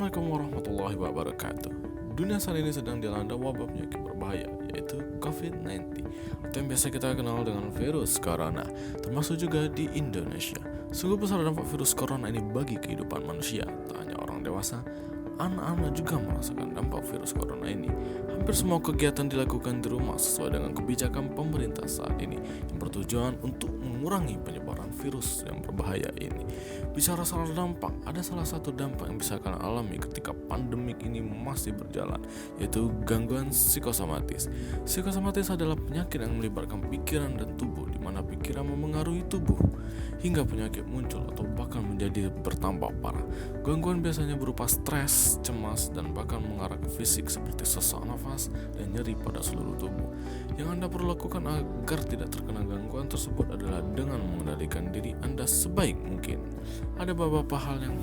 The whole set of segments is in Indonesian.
Assalamualaikum warahmatullahi wabarakatuh. Dunia saat ini sedang dilanda wabah penyakit berbahaya, yaitu COVID-19 atau yang biasa kita kenal dengan virus corona, termasuk juga di Indonesia. Sungguh besar dampak virus corona ini bagi kehidupan manusia. Tak hanya orang dewasa, anak-anak juga merasakan dampak virus corona ini. Hampir semua kegiatan dilakukan di rumah sesuai dengan kebijakan pemerintah saat ini yang bertujuan untuk mengurangi penyebaran virus yang berbahaya ini. Bicara soal dampak, ada salah satu dampak yang bisa kalian alami ketika pandemik ini masih berjalan, yaitu gangguan psikosomatis. Psikosomatis adalah penyakit yang melibatkan pikiran dan tubuh, di mana pikiran memengaruhi tubuh hingga penyakit muncul atau bahkan menjadi bertambah parah. Gangguan biasanya berupa stres, cemas, dan bahkan mengarah ke fisik seperti sesak nafas dan nyeri pada seluruh tubuh. Yang Anda perlu lakukan agar tidak terkena gangguan tersebut adalah dengan mengendalikan diri Anda sebaik mungkin. Ada beberapa hal yang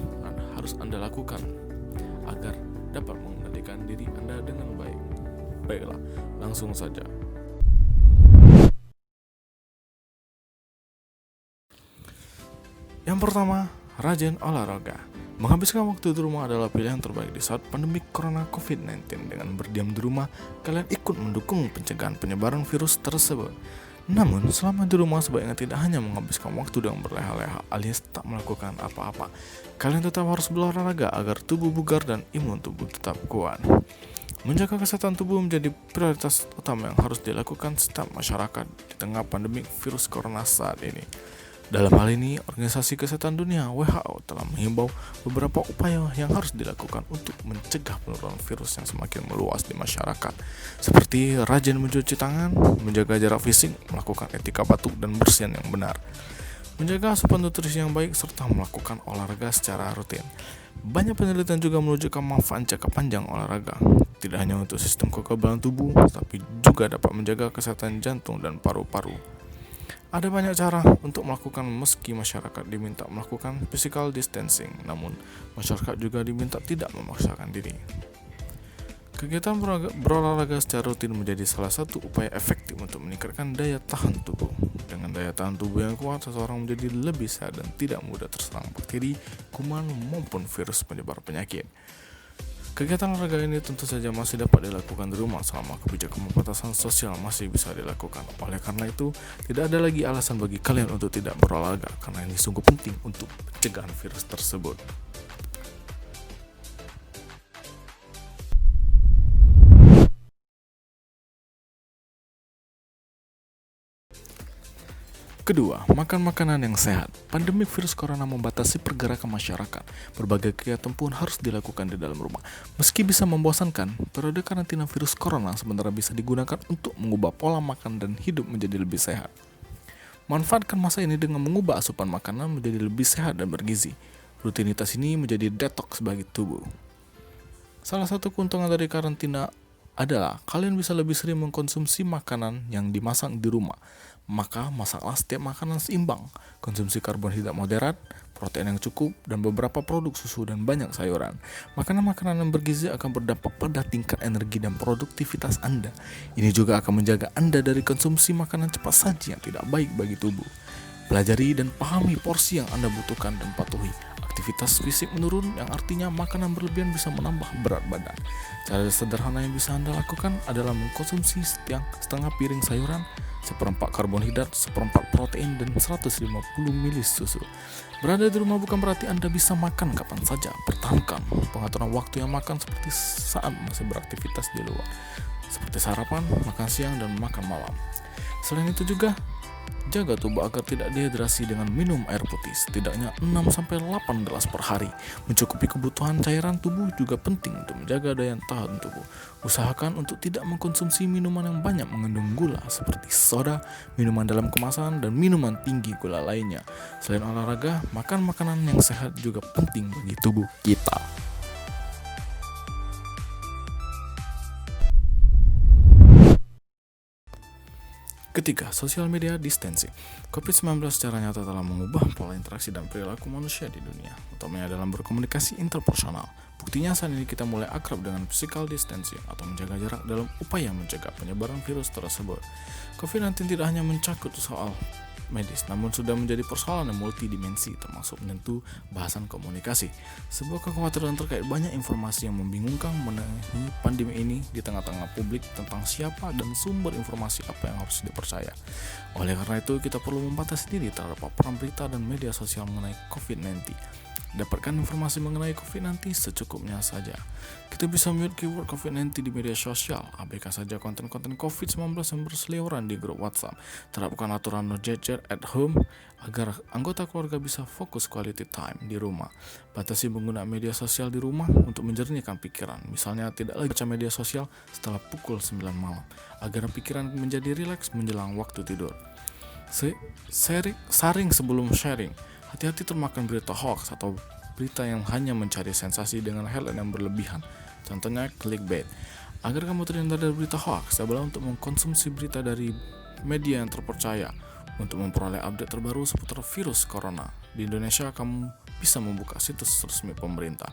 harus Anda lakukan agar dapat mengendalikan diri Anda dengan baik. Baiklah, langsung saja. Yang pertama, rajin olahraga. Menghabiskan waktu di rumah adalah pilihan terbaik di saat pandemi corona COVID-19. Dengan berdiam di rumah, kalian ikut mendukung pencegahan penyebaran virus tersebut. Namun, selama di rumah sebaiknya tidak hanya menghabiskan waktu dengan berleha-leha alias tak melakukan apa-apa. Kalian tetap harus berolahraga agar tubuh bugar dan imun tubuh tetap kuat. Menjaga kesehatan tubuh menjadi prioritas utama yang harus dilakukan setiap masyarakat di tengah pandemi virus corona saat ini. Dalam hal ini, Organisasi Kesehatan Dunia (WHO) telah menghimbau beberapa upaya yang harus dilakukan untuk mencegah penularan virus yang semakin meluas di masyarakat, seperti rajin mencuci tangan, menjaga jarak fisik, melakukan etika batuk dan bersihan yang benar, menjaga asupan nutrisi yang baik, serta melakukan olahraga secara rutin. Banyak penelitian juga menunjukkan manfaat jangka panjang olahraga, tidak hanya untuk sistem kekebalan tubuh, tapi juga dapat menjaga kesehatan jantung dan paru-paru. Ada banyak cara untuk melakukan meski masyarakat diminta melakukan physical distancing, namun masyarakat juga diminta tidak memaksakan diri. Kegiatan berolahraga secara rutin menjadi salah satu upaya efektif untuk meningkatkan daya tahan tubuh. Dengan daya tahan tubuh yang kuat, seseorang menjadi lebih sehat dan tidak mudah terserang bakteri, kuman maupun virus penyebar penyakit. Kegiatan olahraga ini tentu saja masih dapat dilakukan di rumah selama kebijakan pembatasan sosial masih bisa dilakukan. Oleh karena itu, tidak ada lagi alasan bagi kalian untuk tidak berolahraga, karena ini sungguh penting untuk pencegahan virus tersebut. Kedua, makan makanan yang sehat. Pandemi virus corona membatasi pergerakan masyarakat. Berbagai kegiatan pun harus dilakukan di dalam rumah. Meski bisa membosankan, periode karantina virus corona sebenarnya bisa digunakan untuk mengubah pola makan dan hidup menjadi lebih sehat. Manfaatkan masa ini dengan mengubah asupan makanan menjadi lebih sehat dan bergizi. Rutinitas ini menjadi detoks bagi tubuh. Salah satu keuntungan dari karantina adalah kalian bisa lebih sering mengkonsumsi makanan yang dimasak di rumah. Maka masaklah setiap makanan seimbang, konsumsi karbohidrat moderat, protein yang cukup, dan beberapa produk susu dan banyak sayuran. Makanan-makanan yang bergizi akan berdampak pada tingkat energi dan produktivitas Anda. Ini juga akan menjaga Anda dari konsumsi makanan cepat saji yang tidak baik bagi tubuh. Pelajari dan pahami porsi yang Anda butuhkan dan patuhi. Aktivitas fisik menurun yang artinya makanan berlebihan bisa menambah berat badan. Cara sederhana yang bisa Anda lakukan adalah mengkonsumsi setengah piring sayuran, seperempat karbohidrat, seperempat protein, dan 150 ml susu. Berada di rumah bukan berarti Anda bisa makan kapan saja. Pertahankan pengaturan waktu yang makan seperti saat masih beraktivitas di luar, seperti sarapan, makan siang, dan makan malam. Selain itu juga, jaga tubuh agar tidak dehidrasi dengan minum air putih setidaknya 6-8 gelas per hari. Mencukupi kebutuhan cairan tubuh juga penting untuk menjaga daya tahan tubuh. Usahakan untuk tidak mengkonsumsi minuman yang banyak mengandung gula seperti soda, minuman dalam kemasan, dan minuman tinggi gula lainnya. Selain olahraga, makan makanan yang sehat juga penting bagi tubuh kita. Ketiga, sosial media distancing. COVID-19 secara nyata telah mengubah pola interaksi dan perilaku manusia di dunia, utamanya dalam berkomunikasi interpersonal. Buktinya saat ini kita mulai akrab dengan physical distancing atau menjaga jarak dalam upaya mencegah penyebaran virus tersebut. COVID-19 tidak hanya mencakup soal medis, namun sudah menjadi persoalan yang multidimensi, termasuk menyentuh bahasan komunikasi. Sebuah kekhawatiran terkait banyak informasi yang membingungkan mengenai pandemi ini di tengah-tengah publik tentang siapa dan sumber informasi apa yang harus dipercaya. Oleh karena itu, kita perlu membatasi diri terhadap paparan berita dan media sosial mengenai COVID-19. Dapatkan informasi mengenai COVID-19 secukupnya saja. Kita bisa mute keyword COVID-19 di media sosial, abaikan saja konten-konten COVID-19 yang berseliweran di grup WhatsApp. Terapkan aturan no gadget at home agar anggota keluarga bisa fokus quality time di rumah. Batasi penggunaan media sosial di rumah untuk menjernihkan pikiran. Misalnya tidak lagi baca media sosial setelah pukul 9 malam, agar pikiran menjadi rileks menjelang waktu tidur. Saring sebelum sharing. Hati-hati termakan berita hoax atau berita yang hanya mencari sensasi dengan headline yang berlebihan. Contohnya clickbait. Agar kamu terhindar dari berita hoax, cobalah untuk mengkonsumsi berita dari media yang terpercaya. Untuk memperoleh update terbaru seputar virus corona di Indonesia, kamu bisa membuka situs resmi pemerintah.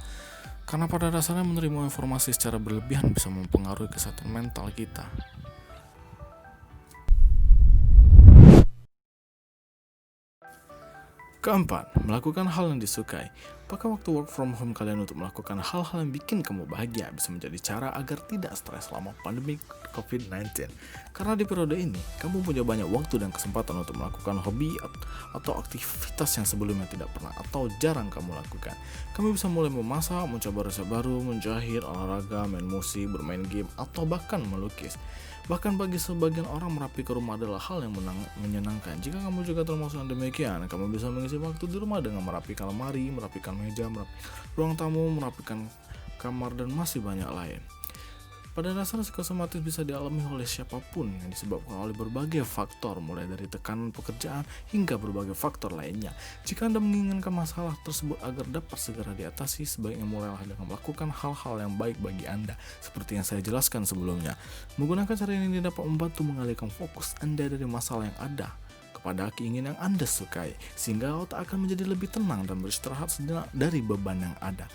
Karena pada dasarnya menerima informasi secara berlebihan bisa mempengaruhi kesehatan mental kita. Keempat, melakukan hal yang disukai. Pakai waktu work from home kalian untuk melakukan hal-hal yang bikin kamu bahagia bisa menjadi cara agar tidak stres selama pandemi COVID-19. Karena di periode ini, kamu punya banyak waktu dan kesempatan untuk melakukan hobi atau aktivitas yang sebelumnya tidak pernah atau jarang kamu lakukan. Kamu bisa mulai memasak, mencoba resep baru, menjahit, olahraga, main musik, bermain game, atau bahkan melukis. Bahkan bagi sebagian orang merapi ke rumah adalah hal yang menyenangkan. Jika kamu juga termasuk yang demikian, kamu bisa mengisi waktu di rumah dengan merapikan lemari, merapikan meja, merapikan ruang tamu, merapikan kamar, dan masih banyak lain. Pada dasarnya psikosomatis bisa dialami oleh siapapun yang disebabkan oleh berbagai faktor, mulai dari tekanan pekerjaan hingga berbagai faktor lainnya. Jika Anda menginginkan masalah tersebut agar dapat segera diatasi, sebaiknya mulailah dengan melakukan hal-hal yang baik bagi Anda, seperti yang saya jelaskan sebelumnya. Menggunakan cara ini dapat membantu mengalihkan fokus Anda dari masalah yang ada kepada keinginan yang Anda sukai, sehingga otak akan menjadi lebih tenang dan beristirahat sejenak dari beban yang ada.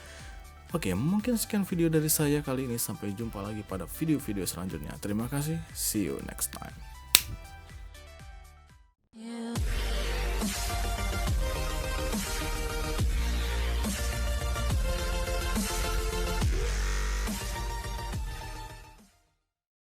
Oke, mungkin sekian video dari saya kali ini. Sampai jumpa lagi pada video-video selanjutnya. Terima kasih, see you next time.